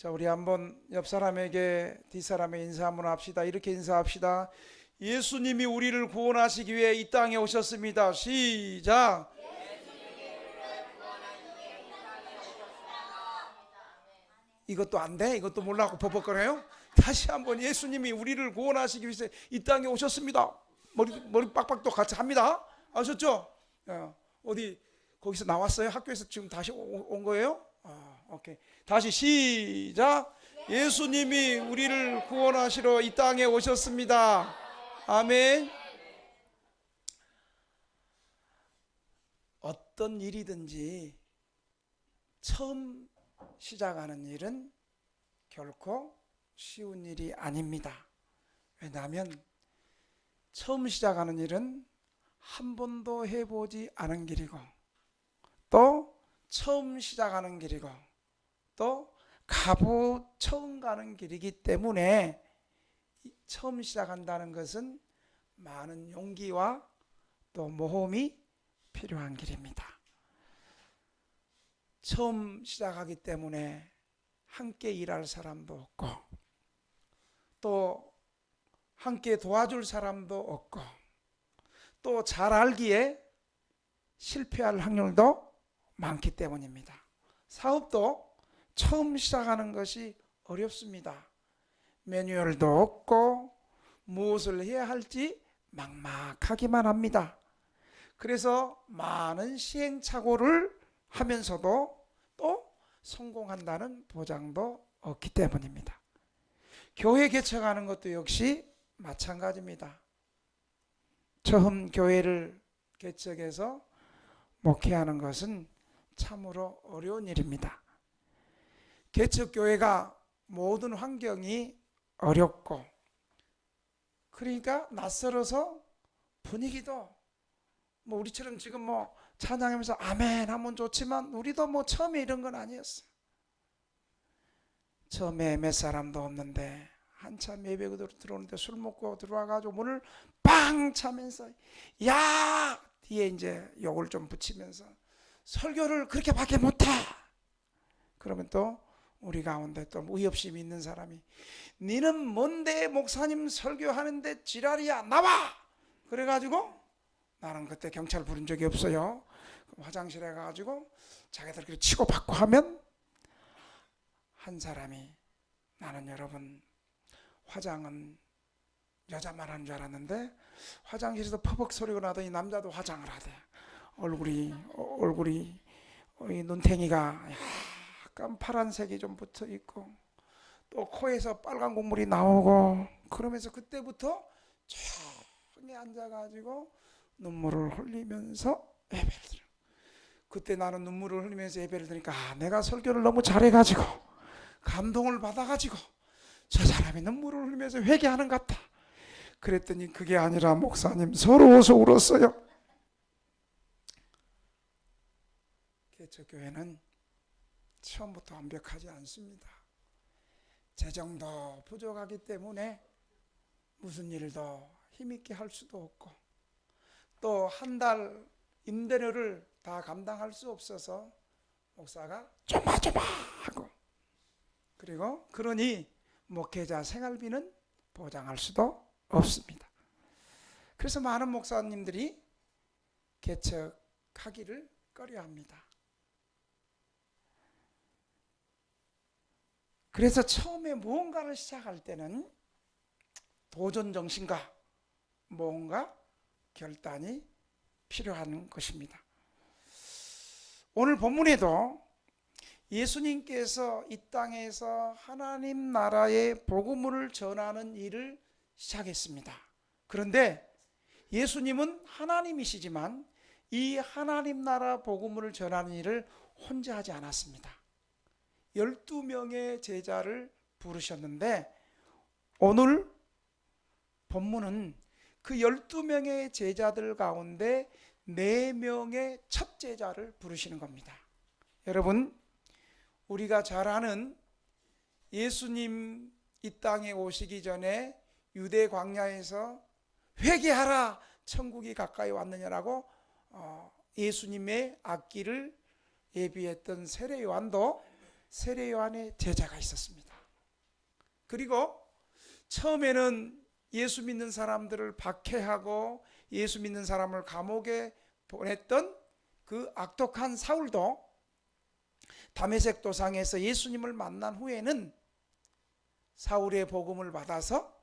자, 우리 한번 옆 사람에게 뒷사람의 인사 한번 합시다. 이렇게 인사합시다. 예수님이 우리를 구원하시기 위해 이 땅에 오셨습니다. 시작. 이것도 안 돼? 이것도 몰라고 버벅거려요? 다시 한번 예수님이 우리를 구원하시기 위해서 이 땅에 오셨습니다. 머리 빡빡도 같이 합니다. 아셨죠? 어디 거기서 나왔어요? 학교에서 지금 다시 온 거예요? 오케이. 다시 시작. 예수님이 우리를 구원하시러 이 땅에 오셨습니다. 아멘. 어떤 일이든지 처음 시작하는 일은 결코 쉬운 일이 아닙니다. 왜냐하면 처음 시작하는 일은 한 번도 해보지 않은 길이고, 또 처음 시작하는 길이고, 또 처음 가는 길이기 때문에 처음 시작한다는 것은 많은 용기와 또 모험이 필요한 길입니다. 처음 시작하기 때문에 함께 일할 사람도 없고, 또 함께 도와줄 사람도 없고, 또 잘 알기에 실패할 확률도 많기 때문입니다. 사업도 처음 시작하는 것이 어렵습니다. 매뉴얼도 없고 무엇을 해야 할지 막막하기만 합니다. 그래서 많은 시행착오를 하면서도 또 성공한다는 보장도 없기 때문입니다. 교회 개척하는 것도 역시 마찬가지입니다. 처음 교회를 개척해서 목회하는 것은 참으로 어려운 일입니다. 개척교회가 모든 환경이 어렵고, 그러니까 낯설어서 분위기도 우리처럼 지금 찬양하면서 아멘 하면 좋지만, 우리도 처음에 이런 건 아니었어요. 처음에 몇 사람도 없는데 한참 예배 들어오는데 술 먹고 들어와가지고 문을 빵 차면서 야 뒤에 이제 욕을 좀 붙이면서 설교를 그렇게밖에 못해. 그러면 또 우리 가운데 또 의협심 있는 사람이 니는 뭔데 목사님 설교하는데 지랄이야 나와. 그래가지고 나는 그때 경찰 부른 적이 없어요. 화장실에 가가지고 자기들끼리 치고받고 하면 한 사람이 나는 여러분 화장은 여자만 하는 줄 알았는데 화장실에서 퍼벅 소리가 나더니 남자도 화장을 하대. 얼굴이 눈탱이가 약간 파란색이 좀 붙어 있고, 또 코에서 빨간 국물이 나오고, 그러면서 그때부터 조용히 앉아가지고 눈물을 흘리면서 예배를 드려. 그때 나는 눈물을 흘리면서 예배를 드리니까 내가 설교를 너무 잘해가지고 감동을 받아가지고 저 사람이 눈물을 흘리면서 회개하는 것 같다. 그랬더니 그게 아니라 목사님 서러워서 울었어요. 개척교회는 처음부터 완벽하지 않습니다. 재정도 부족하기 때문에 무슨 일도 힘있게 할 수도 없고, 또 한 달 임대료를 다 감당할 수 없어서 목사가 조마조마하고, 그리고 그러니 목회자 생활비는 보장할 수도 없습니다. 그래서 많은 목사님들이 개척하기를 꺼려합니다. 그래서 처음에 무언가를 시작할 때는 도전 정신과 뭔가 결단이 필요한 것입니다. 오늘 본문에도 예수님께서 이 땅에서 하나님 나라의 복음을 전하는 일을 시작했습니다. 그런데 예수님은 하나님이시지만 이 하나님 나라 복음을 전하는 일을 혼자 하지 않았습니다. 12명의 제자를 부르셨는데, 오늘 본문은 그 12명의 제자들 가운데 4명의 첫 제자를 부르시는 겁니다. 여러분, 우리가 잘 아는 예수님 이 땅에 오시기 전에 유대 광야에서 회개하라 천국이 가까이 왔느냐라고 예수님의 앞길을 예비했던 세례 요한도 세례 요한의 제자가 있었습니다. 그리고 처음에는 예수 믿는 사람들을 박해하고 예수 믿는 사람을 감옥에 보냈던 그 악독한 사울도 다메섹 도상에서 예수님을 만난 후에는 사울의 복음을 받아서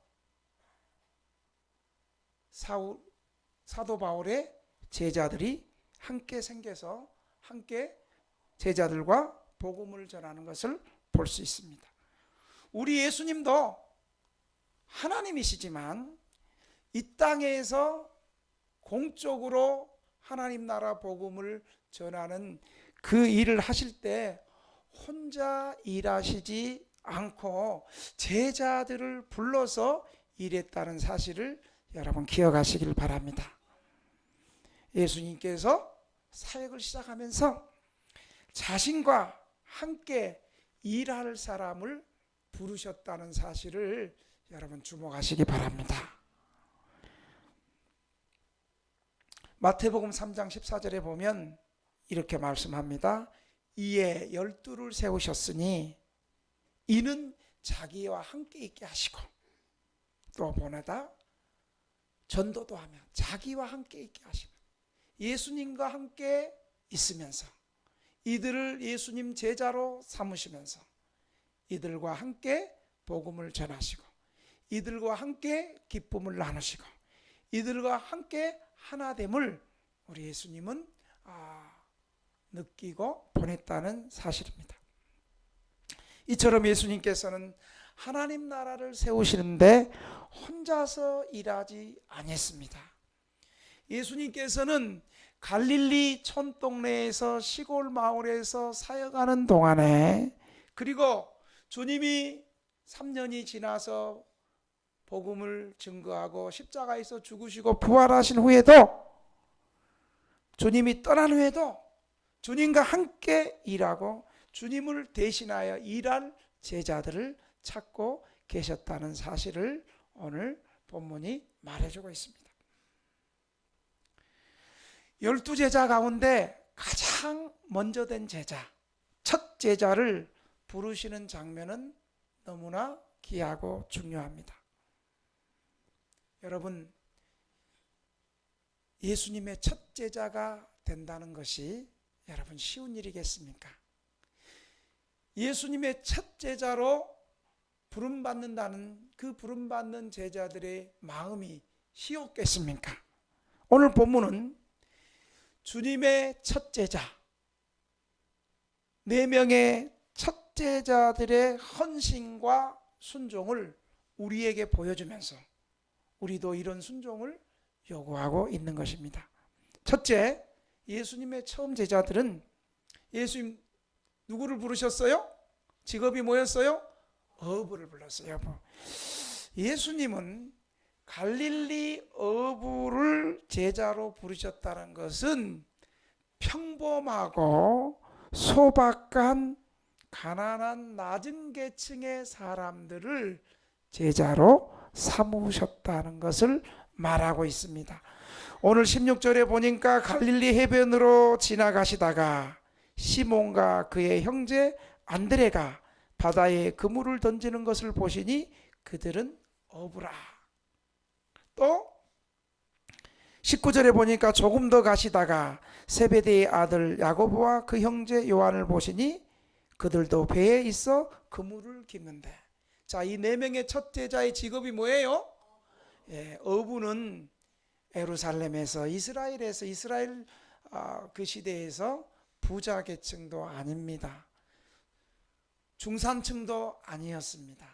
사도 바울의 제자들이 함께 생겨서 함께 제자들과 복음을 전하는 것을 볼 수 있습니다. 우리 예수님도 하나님이시지만 이 땅에서 공적으로 하나님 나라 복음을 전하는 그 일을 하실 때 혼자 일하시지 않고 제자들을 불러서 일했다는 사실을 여러분 기억하시길 바랍니다. 예수님께서 사역을 시작하면서 자신과 함께 일할 사람을 부르셨다는 사실을 여러분 주목하시기 바랍니다. 마태복음 3장 14절에 보면 이렇게 말씀합니다. 이에 12를 세우셨으니 이는 자기와 함께 있게 하시고 또 보내다 전도도 하며 자기와 함께 있게 하시고 예수님과 함께 있으면서 이들을 예수님 제자로 삼으시면서 이들과 함께 복음을 전하시고 이들과 함께 기쁨을 나누시고 이들과 함께 하나됨을 우리 예수님은 느끼고 보냈다는 사실입니다. 이처럼 예수님께서는 하나님 나라를 세우시는데 혼자서 일하지 아니했습니다. 예수님께서는 갈릴리 촌동네에서 시골 마을에서 사역하는 동안에 그리고 주님이 3년이 지나서 복음을 증거하고 십자가에서 죽으시고 부활하신 후에도 주님이 떠난 후에도 주님과 함께 일하고 주님을 대신하여 일할 제자들을 찾고 계셨다는 사실을 오늘 본문이 말해주고 있습니다. 12제자 가운데 가장 먼저 된 제자, 첫 제자를 부르시는 장면은 너무나 귀하고 중요합니다. 여러분, 예수님의 첫 제자가 된다는 것이 여러분 쉬운 일이겠습니까? 예수님의 첫 제자로 부름받는다는 그 부름받는 제자들의 마음이 쉬웠겠습니까? 오늘 본문은 주님의 첫 제자, 4명의 첫 제자들의 헌신과 순종을 우리에게 보여주면서 우리도 이런 순종을 요구하고 있는 것입니다. 첫째, 예수님의 처음 제자들은 예수님 누구를 부르셨어요? 직업이 뭐였어요? 어부를 불렀어요. 예수님은 갈릴리 어부를 제자로 부르셨다는 것은 평범하고 소박한 가난한 낮은 계층의 사람들을 제자로 삼으셨다는 것을 말하고 있습니다. 오늘 16절에 보니까 갈릴리 해변으로 지나가시다가 시몬과 그의 형제 안드레가 바다에 그물을 던지는 것을 보시니 그들은 어부라. 또 19절에 보니까 조금 더 가시다가 세베대의 아들 야고보와 그 형제 요한을 보시니 그들도 배에 있어 그물을 깁는데, 자, 이 4명의 첫 제자의 직업이 뭐예요? 어부는 예루살렘에서 이스라엘에서 이스라엘 그 시대에서 부자 계층도 아닙니다. 중산층도 아니었습니다.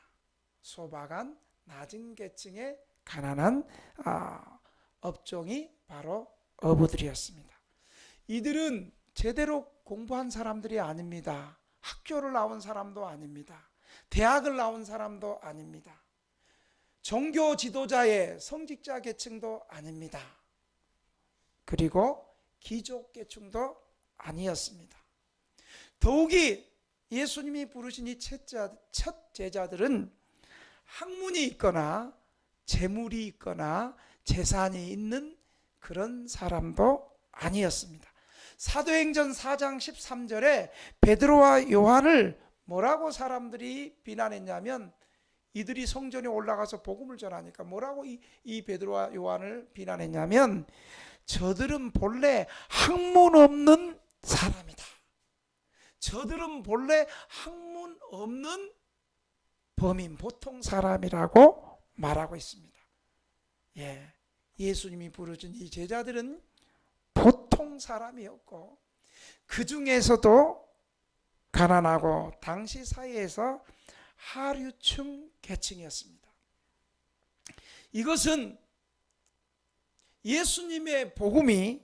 소박한 낮은 계층의 가난한 업종이 바로 어부들이었습니다. 이들은 제대로 공부한 사람들이 아닙니다. 학교를 나온 사람도 아닙니다. 대학을 나온 사람도 아닙니다. 종교 지도자의 성직자 계층도 아닙니다. 그리고 귀족 계층도 아니었습니다. 더욱이 예수님이 부르신 이 첫 제자들은 학문이 있거나 재물이 있거나 재산이 있는 그런 사람도 아니었습니다. 사도행전 4장 13절에 베드로와 요한을 뭐라고 사람들이 비난했냐면 이들이 성전에 올라가서 복음을 전하니까 뭐라고 이 베드로와 요한을 비난했냐면 저들은 본래 학문 없는 사람이다. 저들은 본래 학문 없는 범인, 보통 사람이라고 말하고 있습니다. 예수님이 부르신 이 제자들은 보통 사람이었고 그 중에서도 가난하고 당시 사회에서 하류층 계층이었습니다. 이것은 예수님의 복음이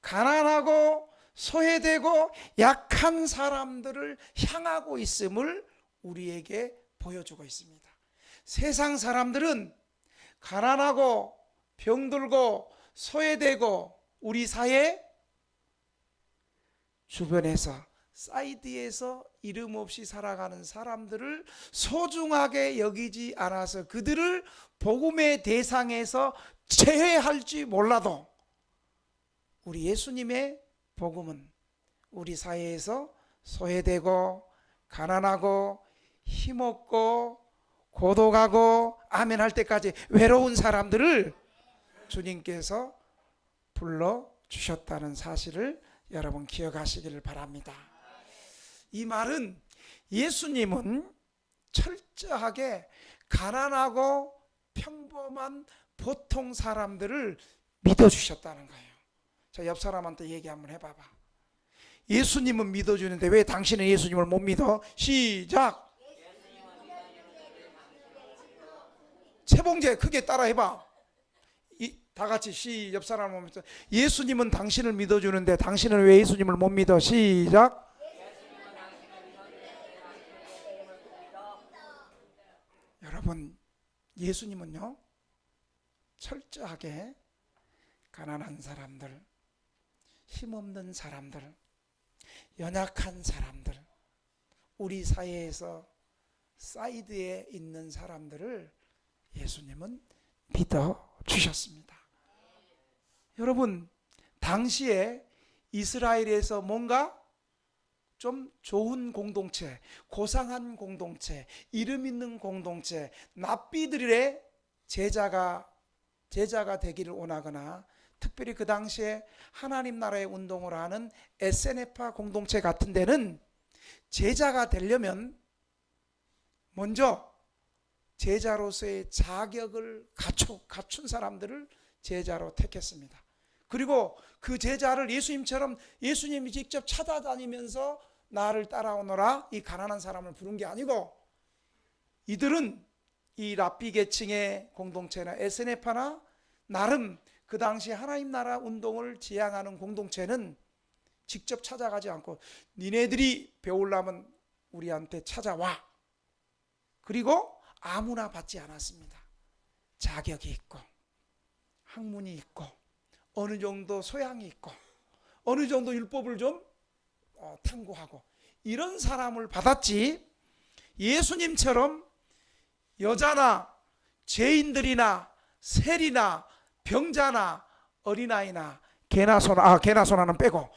가난하고 소외되고 약한 사람들을 향하고 있음을 우리에게 보여주고 있습니다. 세상 사람들은 가난하고 병들고 소외되고 우리 사회 주변에서 사이드에서 이름 없이 살아가는 사람들을 소중하게 여기지 않아서 그들을 복음의 대상에서 제외할지 몰라도 우리 예수님의 복음은 우리 사회에서 소외되고 가난하고 힘없고 고독하고 아멘 할 때까지 외로운 사람들을 주님께서 불러주셨다는 사실을 여러분 기억하시기를 바랍니다. 이 말은 예수님은 철저하게 가난하고 평범한 보통 사람들을 믿어주셨다는 거예요. 자, 옆 사람한테 얘기 한번 해봐봐. 예수님은 믿어주는데 왜 당신은 예수님을 못 믿어? 시작. 최봉재 크게 따라 해봐. 다 같이 옆 사람 보면서 예수님은 당신을 믿어주는데 당신은 왜 예수님을 못 믿어? 시작. 여러분, 예수님은요 철저하게 가난한 사람들, 힘없는 사람들, 연약한 사람들, 우리 사회에서 사이드에 있는 사람들을 예수님은 믿어주셨습니다. 여러분, 당시에 이스라엘에서 뭔가 좀 좋은 공동체, 고상한 공동체, 이름 있는 공동체, 납비들의 제자가 되기를 원하거나 특별히 그 당시에 하나님 나라의 운동을 하는 에세네파 공동체 같은 데는 제자가 되려면 먼저 제자로서의 자격을 갖춘 사람들을 제자로 택했습니다. 그리고 그 제자를 예수님처럼 예수님이 직접 찾아다니면서 나를 따라오너라 이 가난한 사람을 부른 게 아니고 이들은 이 랍비 계층의 공동체나 에스네파나 나름 그 당시 하나님 나라 운동을 지향하는 공동체는 직접 찾아가지 않고 니네들이 배우려면 우리한테 찾아와. 그리고 아무나 받지 않았습니다. 자격이 있고 학문이 있고 어느 정도 소양이 있고 어느 정도 율법을 좀 탐구하고 이런 사람을 받았지 예수님처럼 여자나 죄인들이나 세리나 병자나 어린아이나 개나 소나는 빼고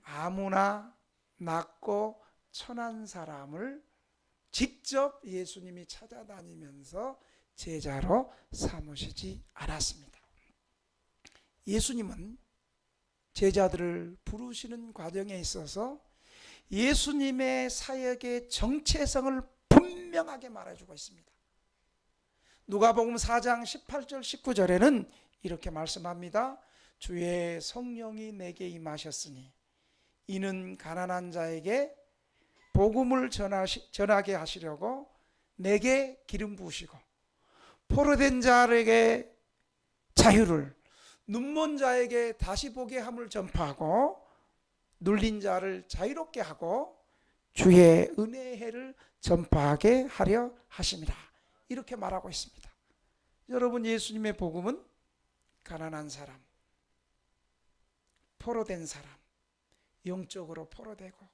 아무나 낮고 천한 사람을 직접 예수님이 찾아다니면서 제자로 삼으시지 않았습니다. 예수님은 제자들을 부르시는 과정에 있어서 예수님의 사역의 정체성을 분명하게 말해주고 있습니다. 누가복음 4장 18절 19절에는 이렇게 말씀합니다. 주의 성령이 내게 임하셨으니 이는 가난한 자에게 복음을 전하게 하시려고 내게 기름 부으시고 포로된 자에게 자유를 눈먼 자에게 다시 보게 함을 전파하고 눌린 자를 자유롭게 하고 주의 은혜의 해를 전파하게 하려 하십니다. 이렇게 말하고 있습니다. 여러분, 예수님의 복음은 가난한 사람, 포로된 사람, 영적으로 포로되고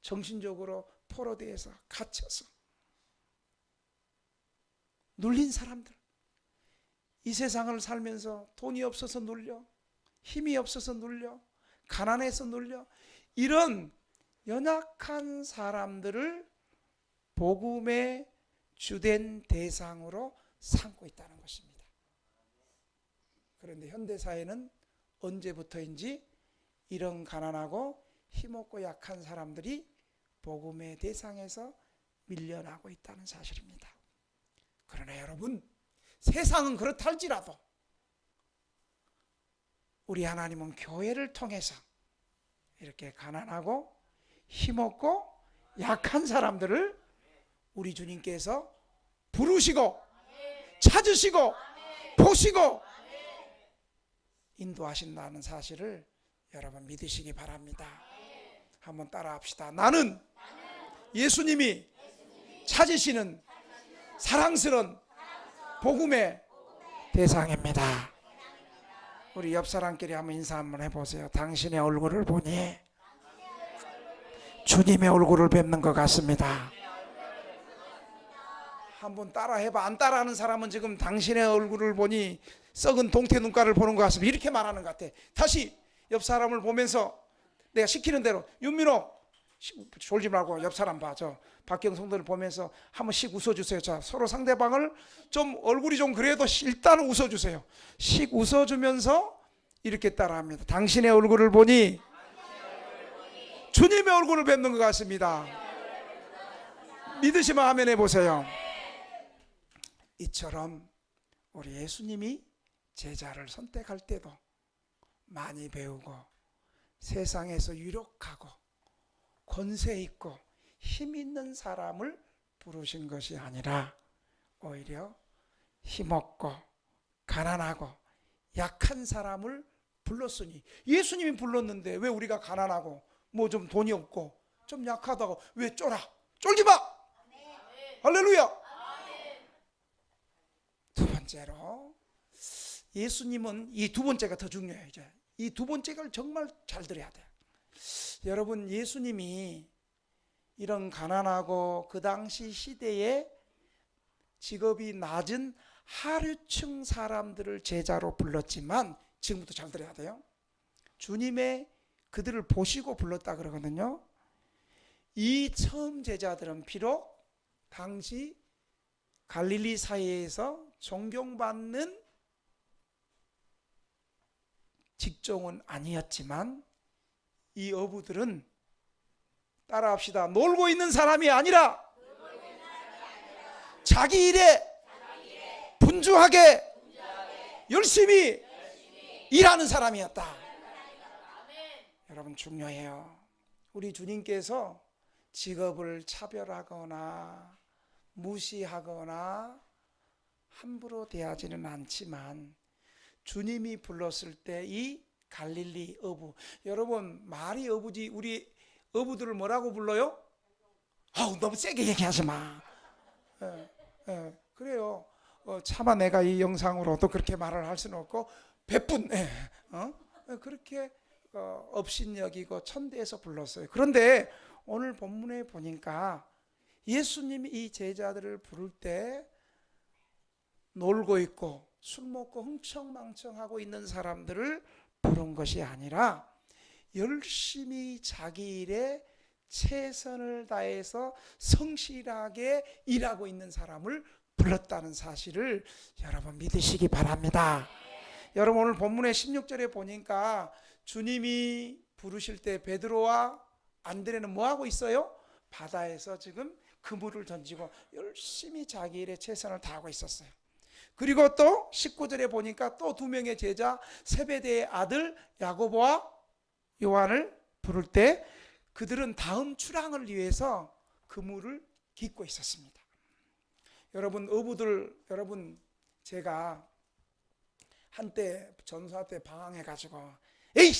정신적으로 포로되어서 갇혀서 눌린 사람들, 이 세상을 살면서 돈이 없어서 눌려, 힘이 없어서 눌려, 가난해서 눌려, 이런 연약한 사람들을 복음의 주된 대상으로 삼고 있다는 것입니다. 그런데 현대사회는 언제부터인지 이런 가난하고 힘없고 약한 사람들이 복음의 대상에서 밀려나고 있다는 사실입니다. 그러나 여러분, 세상은 그렇다 할지라도 우리 하나님은 교회를 통해서 이렇게 가난하고 힘없고 약한 사람들을 우리 주님께서 부르시고 찾으시고 보시고 인도하신다는 사실을 여러분 믿으시기 바랍니다. 한번 따라합시다. 나는 예수님이 찾으시는 사랑스러운 복음의 대상입니다. 우리 옆 사람끼리 한번 인사 한번 해보세요. 당신의 얼굴을 보니 주님의 얼굴을 뵙는 것 같습니다. 한번 따라해봐. 안 따라하는 사람은 지금 당신의 얼굴을 보니 썩은 동태 눈가를 보는 것 같습니다. 이렇게 말하는 것 같아. 다시 옆 사람을 보면서 내가 시키는 대로, 윤민호 졸지 말고 옆 사람 봐. 저 박경 성도를 보면서 한 번씩 웃어주세요. 자, 서로 상대방을 좀 얼굴이 좀 그래도 일단 웃어주세요. 씩 웃어주면서 이렇게 따라합니다. 당신의 얼굴을 보니 주님의 얼굴을 뵙는 것 같습니다. 믿으시면 아멘 해보세요. 이처럼 우리 예수님이 제자를 선택할 때도 많이 배우고 세상에서 유력하고 권세 있고 힘 있는 사람을 부르신 것이 아니라 오히려 힘없고 가난하고 약한 사람을 불렀으니, 예수님이 불렀는데 왜 우리가 가난하고 뭐 좀 돈이 없고 좀 약하다고 왜 쫄지 마. 할렐루야. 두 번째로 예수님은, 이 두 번째가 더 중요해요. 이제 이 두 번째를 정말 잘 들어야 돼요. 여러분, 예수님이 이런 가난하고 그 당시 시대에 직업이 낮은 하류층 사람들을 제자로 불렀지만, 지금부터 잘 들어야 돼요. 주님의 그들을 보시고 불렀다 그러거든요. 이 처음 제자들은 비록 당시 갈릴리 사회에서 존경받는 직종은 아니었지만 이 어부들은, 따라합시다, 놀고 있는 사람이 아니라 자기 일에 분주하게 열심히 일하는 사람이었다. 여러분, 중요해요. 우리 주님께서 직업을 차별하거나 무시하거나 함부로 대하지는 않지만 주님이 불렀을 때 이 갈릴리 어부, 여러분 말이 어부지 우리 어부들을 뭐라고 불러요? 너무 세게 얘기하지 마. 그래요. 차마 내가 이 영상으로도 그렇게 말을 할 수는 없고 백분 그렇게 업신여기고 천대에서 불렀어요. 그런데 오늘 본문에 보니까 예수님이 이 제자들을 부를 때 놀고 있고 술 먹고 흥청망청하고 있는 사람들을 부른 것이 아니라 열심히 자기 일에 최선을 다해서 성실하게 일하고 있는 사람을 불렀다는 사실을 여러분 믿으시기 바랍니다. 여러분, 오늘 본문의 16절에 보니까 주님이 부르실 때 베드로와 안드레는 뭐하고 있어요? 바다에서 지금 그물을 던지고 열심히 자기 일에 최선을 다하고 있었어요. 그리고 또 19절에 보니까 또 두 명의 제자 세베대의 아들 야고보와 요한을 부를 때 그들은 다음 출항을 위해서 그물을 깃고 있었습니다. 여러분, 어부들, 여러분, 제가 한때 전사 때 방황해가지고 에이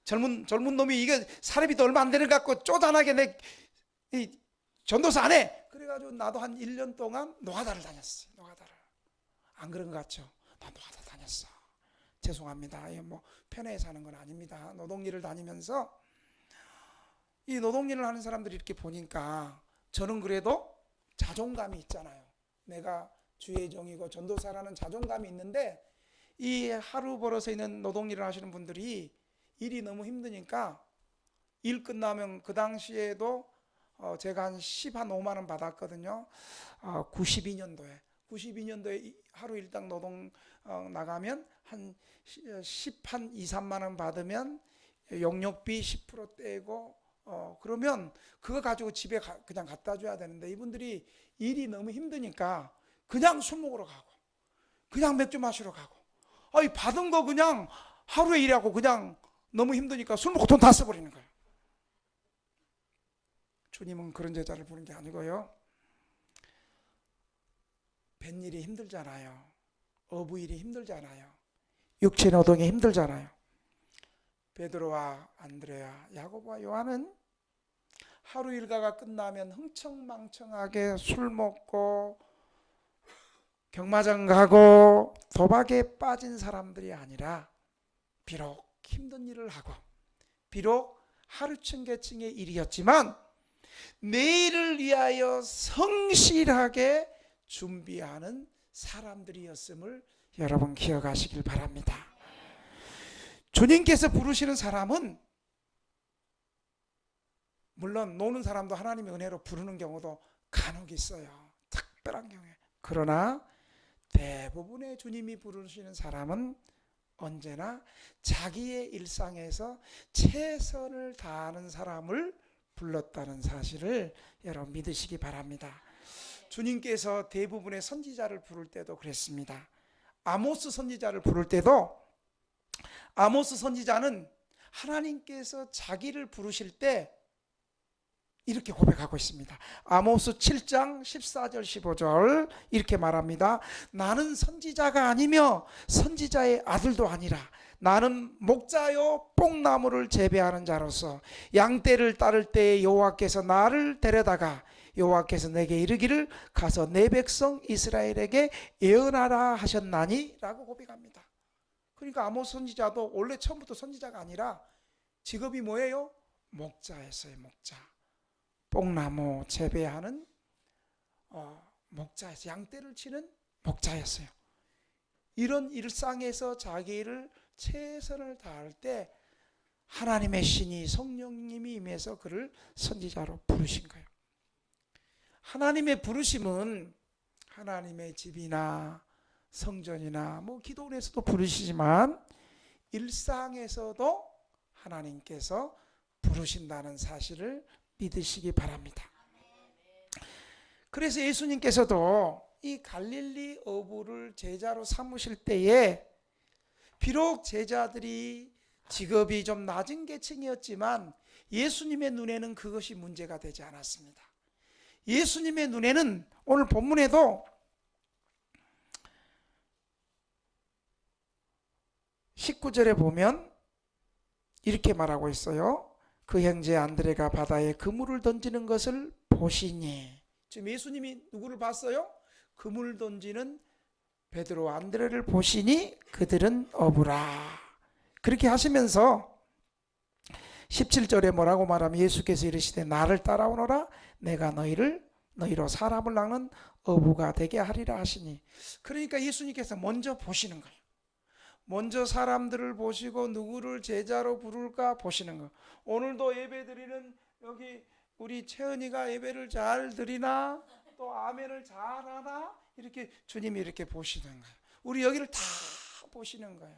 젊은 놈이 이게 사례비도 얼마 안 되는 것 같고 쪼잔하게 내 전도사 안 해. 그래가지고 나도 한 1년 동안 노가다를 다녔어요. 노가다를. 안 그런 것 같죠? 나 노가다 다녔어. 죄송합니다. 뭐 편하게 사는 건 아닙니다. 노동일을 다니면서 이 노동일을 하는 사람들이 이렇게 보니까 저는 그래도 자존감이 있잖아요. 내가 주의 종이고 전도사라는 자존감이 있는데 이 하루 벌어서 있는 노동일을 하시는 분들이 일이 너무 힘드니까 일 끝나면 그 당시에도 제가 한 5만 원 받았거든요. 92년도에 하루 일당 노동 나가면 한 2, 3만 원 받으면 용역비 10% 떼고 그러면 그거 가지고 집에 그냥 갖다 줘야 되는데, 이분들이 일이 너무 힘드니까 그냥 술 먹으러 가고 그냥 맥주 마시러 가고, 이 받은 거 그냥 하루에 일하고 그냥 너무 힘드니까 술 먹고 돈 다 써버리는 거예요. 주님은 그런 제자를 부른 게 아니고요. 뱃일이 힘들잖아요. 어부일이 힘들잖아요. 육체 노동이 힘들잖아요. 베드로와 안드레아, 야고보와 요한은 하루 일과가 끝나면 흥청망청하게 술 먹고 경마장 가고 도박에 빠진 사람들이 아니라, 비록 힘든 일을 하고 비록 하루층계층의 일이었지만 내일을 위하여 성실하게 준비하는 사람들이었음을 여러분 기억하시길 바랍니다. 주님께서 부르시는 사람은, 물론 노는 사람도 하나님의 은혜로 부르는 경우도 간혹 있어요. 특별한 경우에. 그러나 대부분의 주님이 부르시는 사람은 언제나 자기의 일상에서 최선을 다하는 사람을 불렀다는 사실을 여러분 믿으시기 바랍니다. 주님께서 대부분의 선지자를 부를 때도 그랬습니다. 아모스 선지자를 부를 때도, 아모스 선지자는 하나님께서 자기를 부르실 때 이렇게 고백하고 있습니다. 아모스 7장 14절 15절 이렇게 말합니다. 나는 선지자가 아니며 선지자의 아들도 아니라 나는 목자요 뽕나무를 재배하는 자로서 양떼를 따를 때에 여호와께서 나를 데려다가 여호와께서 내게 이르기를 가서 내 백성 이스라엘에게 예언하라 하셨나니 라고 고백합니다. 그러니까 아모스 선지자도 원래 처음부터 선지자가 아니라 직업이 뭐예요? 목자였어요. 목자. 뽕나무 재배하는 목자였어요. 양떼를 치는 목자였어요. 이런 일상에서 자기를 최선을 다할 때 하나님의 신이, 성령님이 임해서 그를 선지자로 부르신 거예요. 하나님의 부르심은 하나님의 집이나 성전이나 기도원에서도 부르시지만 일상에서도 하나님께서 부르신다는 사실을 믿으시기 바랍니다. 그래서 예수님께서도 이 갈릴리 어부를 제자로 삼으실 때에 비록 제자들이 직업이 좀 낮은 계층이었지만 예수님의 눈에는 그것이 문제가 되지 않았습니다. 예수님의 눈에는 오늘 본문에도 19절에 보면 이렇게 말하고 있어요. 그 형제 안드레가 바다에 그물을 던지는 것을 보시니, 지금 예수님이 누구를 봤어요? 그물 던지는 베드로와 안드레를 보시니 그들은 어부라. 그렇게 하시면서 17절에 뭐라고 말하면 예수께서 이르시되 나를 따라오너라 내가 너희로 사람을 낚는 어부가 되게 하리라 하시니, 그러니까 예수님께서 먼저 보시는 거예요. 먼저 사람들을 보시고 누구를 제자로 부를까 보시는 거. 오늘도 예배 드리는 여기 우리 채은이가 예배를 잘 드리나, 또 아멘을 잘하나, 이렇게 주님이 이렇게 보시는 거예요. 우리 여기를 다 보시는 거예요.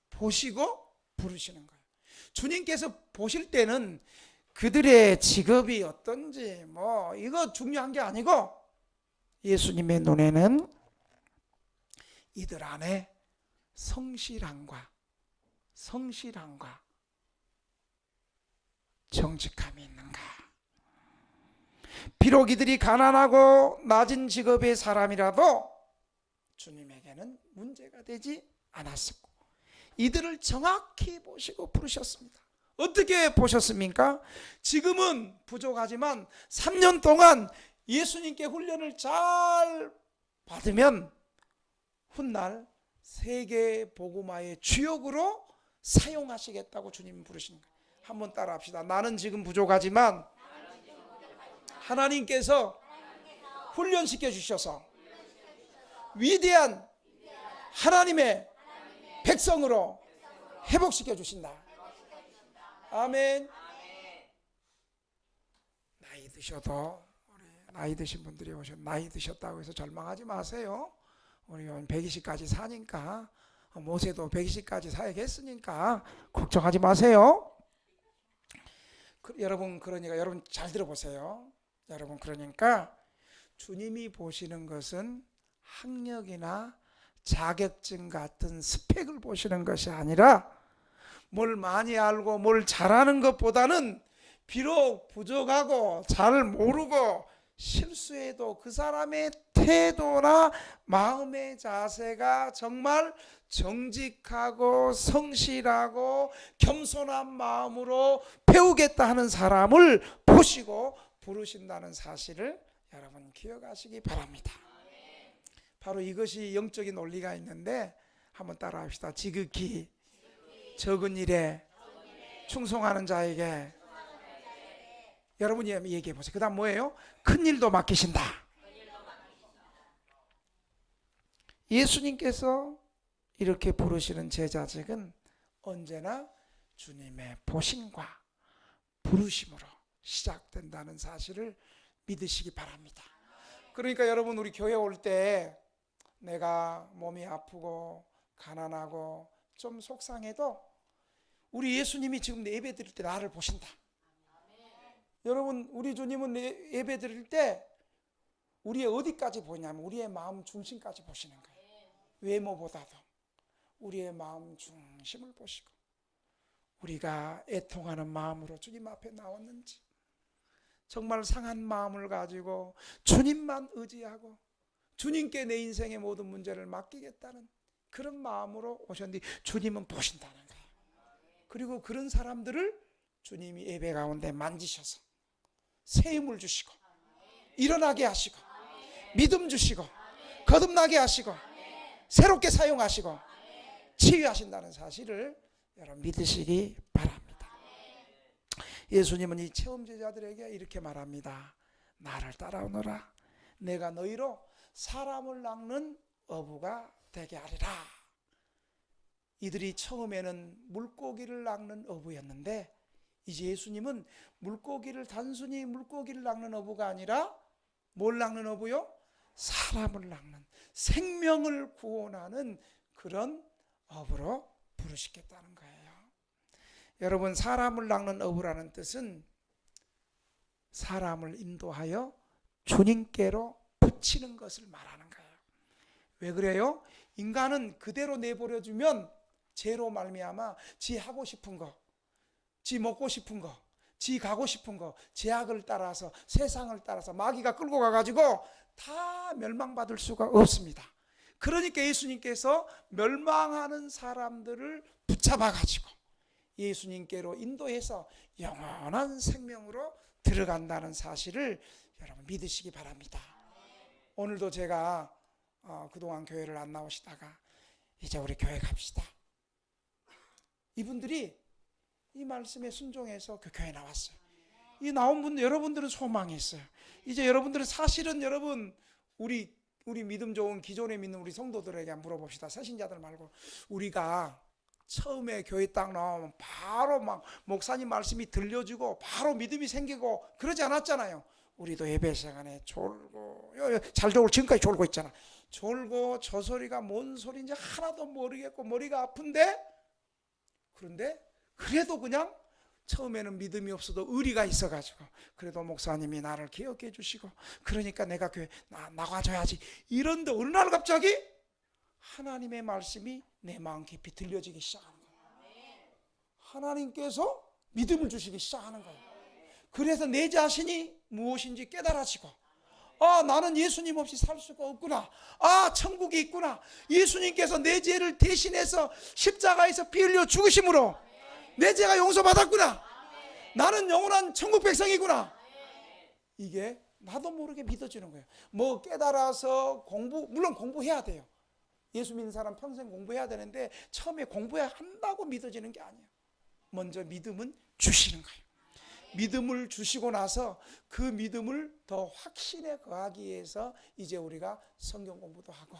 보시고 부르시는 거예요. 주님께서 보실 때는 그들의 직업이 어떤지 이거 중요한 게 아니고, 예수님의 눈에는 이들 안에 성실함과 정직함이 있는가. 비록 이들이 가난하고 낮은 직업의 사람이라도 주님에게는 문제가 되지 않았었고, 이들을 정확히 보시고 부르셨습니다. 어떻게 보셨습니까? 지금은 부족하지만 3년 동안 예수님께 훈련을 잘 받으면 훗날 세계 복음화의 주역으로 사용하시겠다고 주님 부르신 거예요. 한번 따라 합시다. 나는 지금 부족하지만 하나님께서 훈련시켜 주셔서 위대한 하나님의 백성으로 회복시켜 주신다. 아멘. 드셔도 우리 나이 드신 분들이 나이 드셨다고 해서 절망하지 마세요. 우리 120까지 사니까, 모세도 120까지 사야겠으니까 걱정하지 마세요. 여러분, 그러니까 여러분 잘 들어보세요. 여러분, 그러니까 주님이 보시는 것은 학력이나 자격증 같은 스펙을 보시는 것이 아니라, 뭘 많이 알고 뭘 잘하는 것보다는 비록 부족하고 잘 모르고 실수해도 그 사람의 태도나 마음의 자세가 정말 정직하고 성실하고 겸손한 마음으로 배우겠다 하는 사람을 보시고 부르신다는 사실을 여러분 기억하시기 바랍니다. 바로 이것이 영적인 논리가 있는데, 한번 따라 합시다. 지극히 적은 일에 충성하는 자에게, 여러분이 얘기해 보세요. 그 다음 뭐예요? 큰 일도 맡기신다. 예수님께서 이렇게 부르시는 제자직은 언제나 주님의 보심과 부르심으로 시작된다는 사실을 믿으시기 바랍니다. 그러니까 여러분, 우리 교회 올 때 내가 몸이 아프고 가난하고 좀 속상해도 우리 예수님이 지금 예배 드릴 때 나를 보신다. 여러분, 우리 주님은 예배 드릴 때 우리의 어디까지 보냐면 우리의 마음 중심까지 보시는 거예요. 외모보다도 우리의 마음 중심을 보시고, 우리가 애통하는 마음으로 주님 앞에 나왔는지, 정말 상한 마음을 가지고 주님만 의지하고 주님께 내 인생의 모든 문제를 맡기겠다는 그런 마음으로 오셨는데 주님은 보신다는 거예요. 그리고 그런 사람들을 주님이 예배 가운데 만지셔서 새 힘을 주시고 일어나게 하시고 믿음 주시고 거듭나게 하시고 새롭게 사용하시고 치유하신다는 사실을 여러분 믿으시기 바랍니다. 예수님은 이 체험 제자들에게 이렇게 말합니다. 나를 따라오너라. 내가 너희로 사람을 낚는 어부가 되게 하리라. 이들이 처음에는 물고기를 낚는 어부였는데, 이제 예수님은 단순히 물고기를 낚는 어부가 아니라 뭘 낚는 어부요? 사람을 낚는, 생명을 구원하는 그런 어부로 부르시겠다는 거예요. 여러분, 사람을 낚는 어부라는 뜻은 사람을 인도하여 주님께로 붙이는 것을 말하는 거예요. 왜 그래요? 인간은 그대로 내버려주면 죄로 말미암아 지 하고 싶은 거, 지 먹고 싶은 거, 지 가고 싶은 거, 제약을 따라서 세상을 따라서 마귀가 끌고 가가지고 다 멸망받을 수가 없습니다. 그러니까 예수님께서 멸망하는 사람들을 붙잡아가지고 예수님께로 인도해서 영원한 생명으로 들어간다는 사실을 여러분 믿으시기 바랍니다. 오늘도 제가 그동안 교회를 안 나오시다가 이제 우리 교회 갑시다. 이분들이 이 말씀에 순종해서 그 교회 나왔어요. 이 나온 분들, 여러분들은 소망이 있어요. 이제 여러분들은 사실은 여러분 우리 믿음 좋은 기존에 믿는 우리 성도들에게 물어봅시다. 새신자들 말고. 우리가 처음에 교회 딱 나오면 바로 막 목사님 말씀이 들려주고 바로 믿음이 생기고 그러지 않았잖아요. 우리도 예배 시간에 졸고, 잘 졸고 지금까지 졸고 있잖아. 졸고 저 소리가 뭔 소리인지 하나도 모르겠고 머리가 아픈데, 그런데 그래도 그냥 처음에는 믿음이 없어도 의리가 있어가지고 그래도 목사님이 나를 기억해 주시고 그러니까 내가 교회 나가줘야지. 이런데 어느 날 갑자기 하나님의 말씀이 내 마음 깊이 들려지기 시작하는 거예요. 하나님께서 믿음을 주시기 시작하는 거예요. 그래서 내 자신이 무엇인지 깨달아지고, 나는 예수님 없이 살 수가 없구나. 천국이 있구나. 예수님께서 내 죄를 대신해서 십자가에서 피 흘려 죽으심으로 내 죄가 용서받았구나. 나는 영원한 천국 백성이구나. 이게 나도 모르게 믿어지는 거예요. 뭐 깨달아서 물론 공부해야 돼요. 예수 믿는 사람 평생 공부해야 되는데 처음에 공부해야 한다고 믿어지는 게 아니에요. 먼저 믿음은 주시는 거예요. 믿음을 주시고 나서 그 믿음을 더 확신에 거하기 위해서 이제 우리가 성경 공부도 하고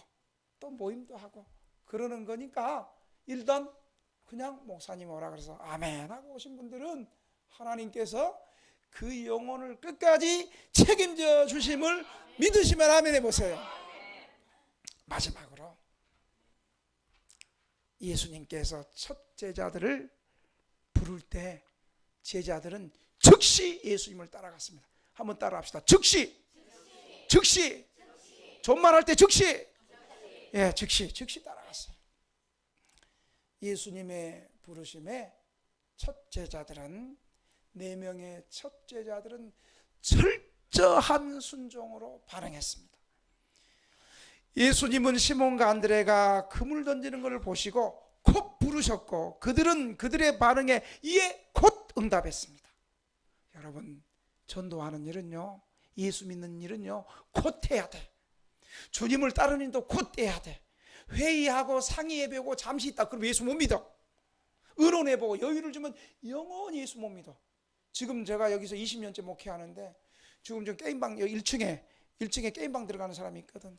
또 모임도 하고 그러는 거니까, 일단 그냥 목사님 오라 그래서 아멘 하고 오신 분들은 하나님께서 그 영혼을 끝까지 책임져 주심을 믿으시면 아멘 해보세요. 마지막으로 예수님께서 첫 제자들을 부를 때 제자들은 즉시 예수님을 따라갔습니다. 한번 따라합시다. 즉시. 존말할 때 즉시. 예, 즉시 따라갔어요. 예수님의 부르심에 첫 제자들은 4명의 첫 제자들은 철저한 순종으로 반응했습니다. 예수님은 시몬과 안드레가 그물 던지는 것을 보시고 곧 부르셨고 그들은 그들의 반응에 이에 곧 응답했습니다. 여러분, 전도하는 일은요, 예수 믿는 일은요, 곧 해야 돼. 주님을 따르는 일도 곧 해야 돼. 회의하고 상의해보고 잠시 있다 그러면 예수 못 믿어. 의논해보고 여유를 주면 영원히 예수 못 믿어. 지금 제가 여기서 20년째 목회하는데 지금 좀 게임방 1층에 게임방 들어가는 사람이 있거든.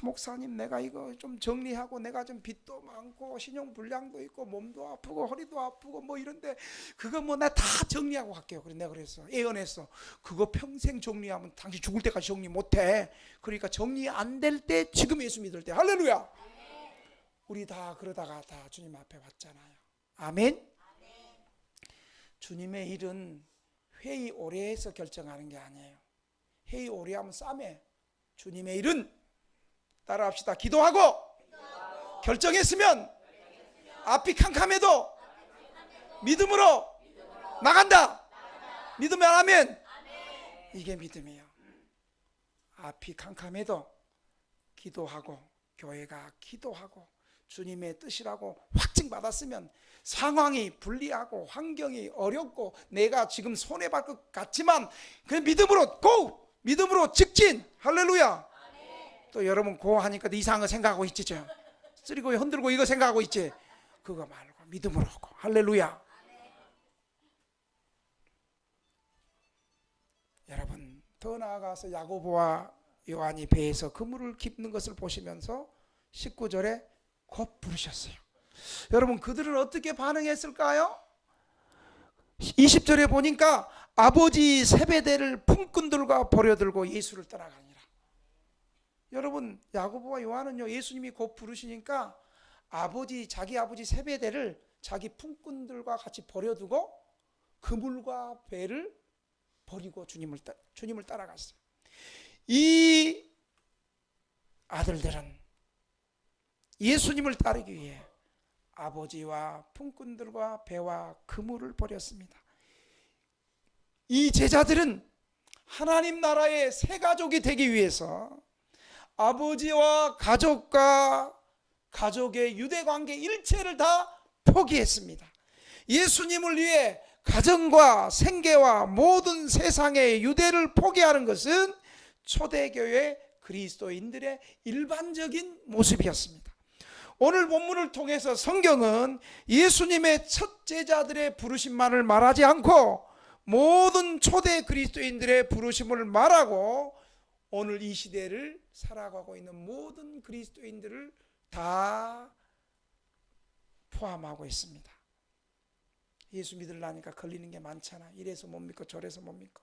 목사님, 내가 이거 좀 정리하고 내가 좀 빚도 많고 신용불량도 있고 몸도 아프고 허리도 아프고 뭐 이런데 그거 뭐 나 다 정리하고 갈게요. 그래 내가 그랬어. 예언했어. 그거 평생 정리하면 당신 죽을 때까지 정리 못해. 그러니까 정리 안 될 때 지금 예수 믿을 때. 할렐루야. 우리 다 그러다가 다 주님 앞에 왔잖아요. 아멘. 주님의 일은 회의 오래 해서 결정하는 게 아니에요. 회의 오래 하면 싸매. 주님의 일은 따라합시다. 기도하고 결정했으면 앞이 캄캄해도 믿음으로 나간다. 믿으면 아멘. 이게 믿음이에요. 앞이 캄캄해도 기도하고 교회가 기도하고 주님의 뜻이라고 확증받았으면 상황이 불리하고 환경이 어렵고 내가 지금 손해볼 것 같지만 그 믿음으로 고! 믿음으로 직진! 할렐루야. 또 여러분 고 하니까 이상한 거 생각하고 있지. 쓰리고 흔들고 이거 생각하고 있지. 그거 말고 믿음으로 고. 할렐루야. 여러분, 더 나아가서 야고보와 요한이 배에서 그물을 깁는 것을 보시면서 19절에 곧 부르셨어요. 여러분, 그들은 어떻게 반응했을까요? 20절에 보니까 아버지 세베대를 품꾼들과 버려들고 예수를 따라가니라. 여러분, 야고보와 요한은요, 예수님이 곧 부르시니까 자기 아버지 세베대를 자기 품꾼들과 같이 버려두고 그물과 배를 버리고 주님을 따라갔어요. 이 아들들은 예수님을 따르기 위해 아버지와 품꾼들과 배와 그물을 버렸습니다. 이 제자들은 하나님 나라의 새 가족이 되기 위해서 아버지와 가족과 가족의 유대관계 일체를 다 포기했습니다. 예수님을 위해 가정과 생계와 모든 세상의 유대를 포기하는 것은 초대교회 그리스도인들의 일반적인 모습이었습니다. 오늘 본문을 통해서 성경은 예수님의 첫 제자들의 부르심만을 말하지 않고 모든 초대 그리스도인들의 부르심을 말하고 오늘 이 시대를 살아가고 있는 모든 그리스도인들을 다 포함하고 있습니다. 예수 믿으려니까 걸리는 게 많잖아. 이래서 못 믿고 저래서 못 믿고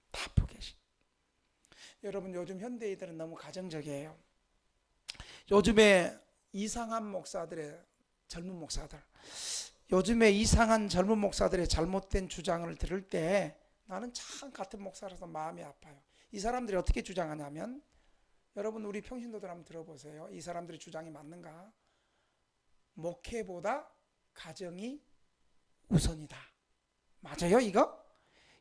다 포기하시. 여러분, 요즘 현대인들은 너무 가정적이에요. 요즘에 이상한 목사들의 젊은 목사들, 요즘에 이상한 젊은 목사들의 잘못된 주장을 들을 때 나는 참 같은 목사라서 마음이 아파요. 이 사람들이 어떻게 주장하냐면, 여러분 우리 평신도들 한번 들어보세요. 이 사람들의 주장이 맞는가? 목회보다 가정이 우선이다. 맞아요 이거?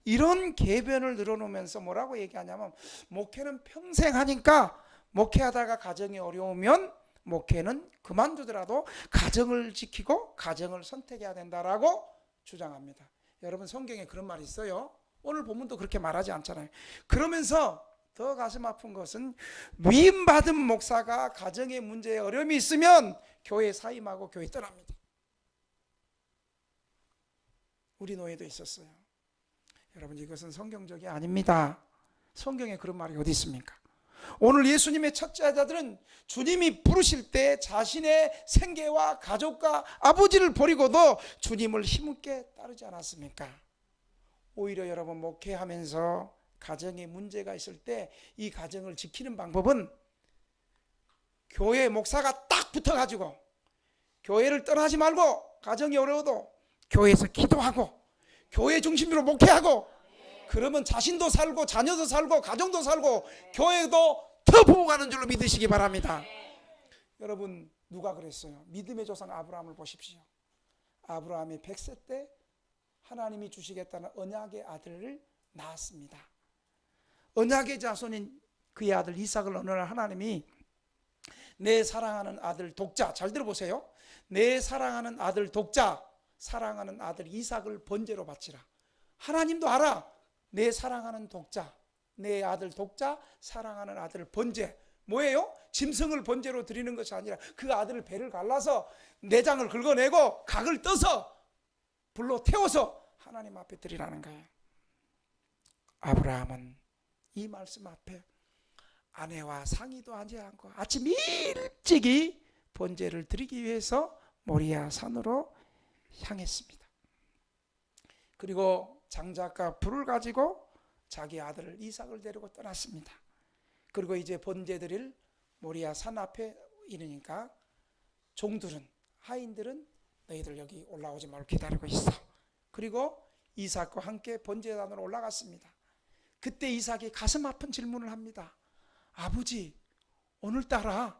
이런 궤변을 늘어놓으면서 뭐라고 얘기하냐면, 목회는 평생 하니까 목회하다가 가정이 어려우면 목회는 그만두더라도 가정을 지키고 가정을 선택해야 된다라고 주장합니다. 여러분, 성경에 그런 말이 있어요. 오늘 본문도 그렇게 말하지 않잖아요. 그러면서 더 가슴 아픈 것은 위임받은 목사가 가정의 문제에 어려움이 있으면 교회 사임하고 교회 떠납니다. 우리 노예도 있었어요. 여러분, 이것은 성경적이 아닙니다. 성경에 그런 말이 어디 있습니까? 오늘 예수님의 첫 제자들은 주님이 부르실 때 자신의 생계와 가족과 아버지를 버리고도 주님을 힘있게 따르지 않았습니까? 오히려 여러분 목회하면서 가정에 문제가 있을 때 이 가정을 지키는 방법은 교회 목사가 딱 붙어가지고 교회를 떠나지 말고 가정이 어려워도 교회에서 기도하고 교회 중심으로 목회하고 그러면 자신도 살고 자녀도 살고 가정도 살고 교회도 더 부흥하는 줄로 믿으시기 바랍니다. 여러분 누가 그랬어요? 믿음의 조상 아브라함을 보십시오. 아브라함이 100세 때 하나님이 주시겠다는 언약의 아들을 낳았습니다. 언약의 자손인 그의 아들 이삭을 어느 날 하나님이 내 사랑하는 아들 독자, 잘 들어보세요. 내 사랑하는 아들 독자, 사랑하는 아들 이삭을 번제로 바치라. 하나님도 알아. 내 사랑하는 독자, 내 아들 독자, 사랑하는 아들 번제. 뭐예요? 짐승을 번제로 드리는 것이 아니라 그 아들을 배를 갈라서 내장을 긁어내고 각을 떠서 불로 태워서 하나님 앞에 드리라는 거예요. 아브라함은 이 말씀 앞에 아내와 상의도 하지 않고 아침 일찍이 번제를 드리기 위해서 모리아 산으로 향했습니다. 그리고 장작과 불을 가지고 자기 아들 이삭을 데리고 떠났습니다. 그리고 이제 번제 드릴 모리아 산 앞에 이르니까 종들은, 하인들은 너희들 여기 올라오지 말고 기다리고 있어. 그리고 이삭과 함께 번제단으로 올라갔습니다. 그때 이삭이 가슴 아픈 질문을 합니다. 아버지, 오늘따라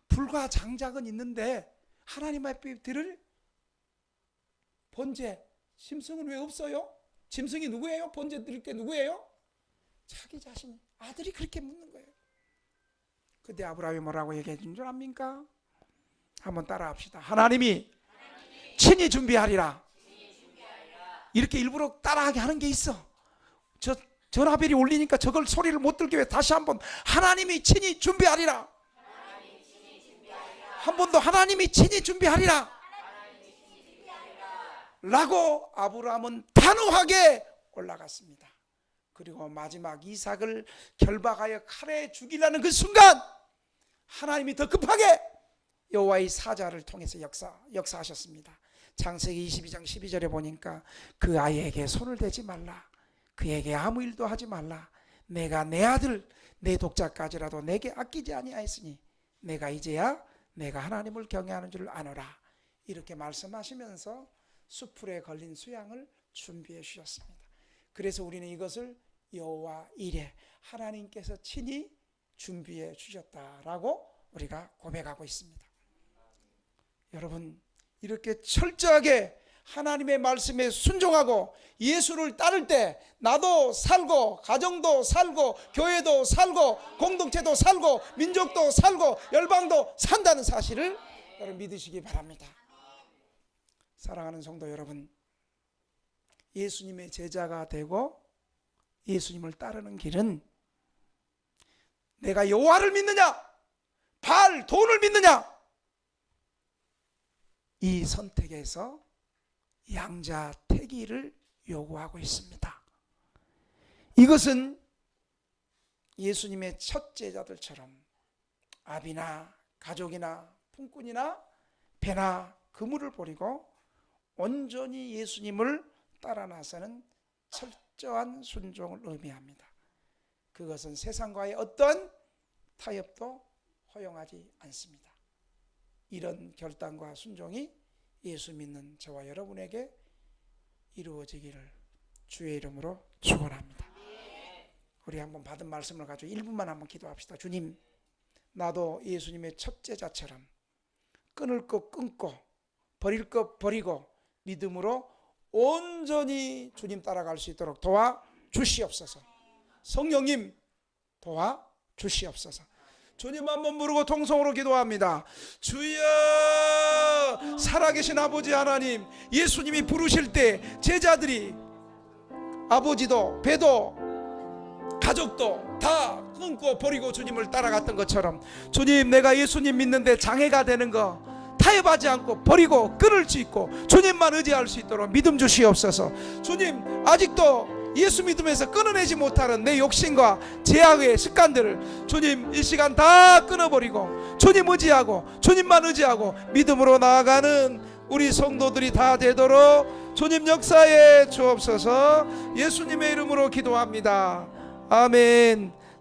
불과 장작은 있는데 하나님 앞에 드릴 번제 짐승은 왜 없어요? 짐승이 누구예요? 번제 드릴 게 누구예요? 자기 자신, 아들이 그렇게 묻는 거예요. 그때 아브라함이 뭐라고 얘기해 준 줄 압니까? 한번 따라 합시다. 하나님이 친히 준비하리라. 이렇게 일부러 따라하게 하는 게 있어. 저 전화벨이 울리니까 저걸 소리를 못 들기 위해 다시 한번 하나님이 친히 준비하리라. 한 번 더 하나님이 친히 준비하리라. 라고 아브라함은 단호하게 올라갔습니다. 그리고 마지막 이삭을 결박하여 칼에 죽이려는 그 순간 하나님이 더 급하게 여호와의 사자를 통해서 역사하셨습니다. 창세기 22장 12절에 보니까 그 아이에게 손을 대지 말라. 그에게 아무 일도 하지 말라. 내가 내 아들 내 독자까지라도 내게 아끼지 아니하였으니 내가 이제야 내가 하나님을 경외하는 줄 아노라. 이렇게 말씀하시면서 수풀에 걸린 수양을 준비해 주셨습니다. 그래서 우리는 이것을 여호와 이레, 하나님께서 친히 준비해 주셨다라고 우리가 고백하고 있습니다. 여러분, 이렇게 철저하게 하나님의 말씀에 순종하고 예수를 따를 때 나도 살고 가정도 살고 교회도 살고 공동체도 살고 민족도 살고 열방도 산다는 사실을 여러분 믿으시기 바랍니다. 사랑하는 성도 여러분, 예수님의 제자가 되고 예수님을 따르는 길은 내가 여호와를 믿느냐 바알 돈을 믿느냐, 이 선택에서 양자택일을 요구하고 있습니다. 이것은 예수님의 첫 제자들처럼 아비나 가족이나 품꾼이나 배나 그물을 버리고 온전히 예수님을 따라 나서는 철저한 순종을 의미합니다. 그것은 세상과의 어떤 타협도 허용하지 않습니다. 이런 결단과 순종이 예수 믿는 저와 여러분에게 이루어지기를 주의 이름으로 축원합니다. 우리 한번 받은 말씀을 가지고 1분만 한번 기도합시다. 주님, 나도 예수님의 첫 제자처럼 끊을 것 끊고 버릴 것 버리고 믿음으로 온전히 주님 따라갈 수 있도록 도와주시옵소서. 성령님 도와주시옵소서. 주님 한번 부르고 통성으로 기도합니다. 주여, 살아계신 아버지 하나님, 예수님이 부르실 때 제자들이 아버지도 배도 가족도 다 끊고 버리고 주님을 따라갔던 것처럼 주님, 내가 예수님 믿는데 장애가 되는 거 타협하지 않고 버리고 끊을 수 있고 주님만 의지할 수 있도록 믿음 주시옵소서. 주님, 아직도 예수 믿으면서 끊어내지 못하는 내 욕심과 제약의 습관들을 주님 이 시간 다 끊어버리고 주님 의지하고 주님만 의지하고 믿음으로 나아가는 우리 성도들이 다 되도록 주님 역사에 주옵소서. 예수님의 이름으로 기도합니다. 아멘.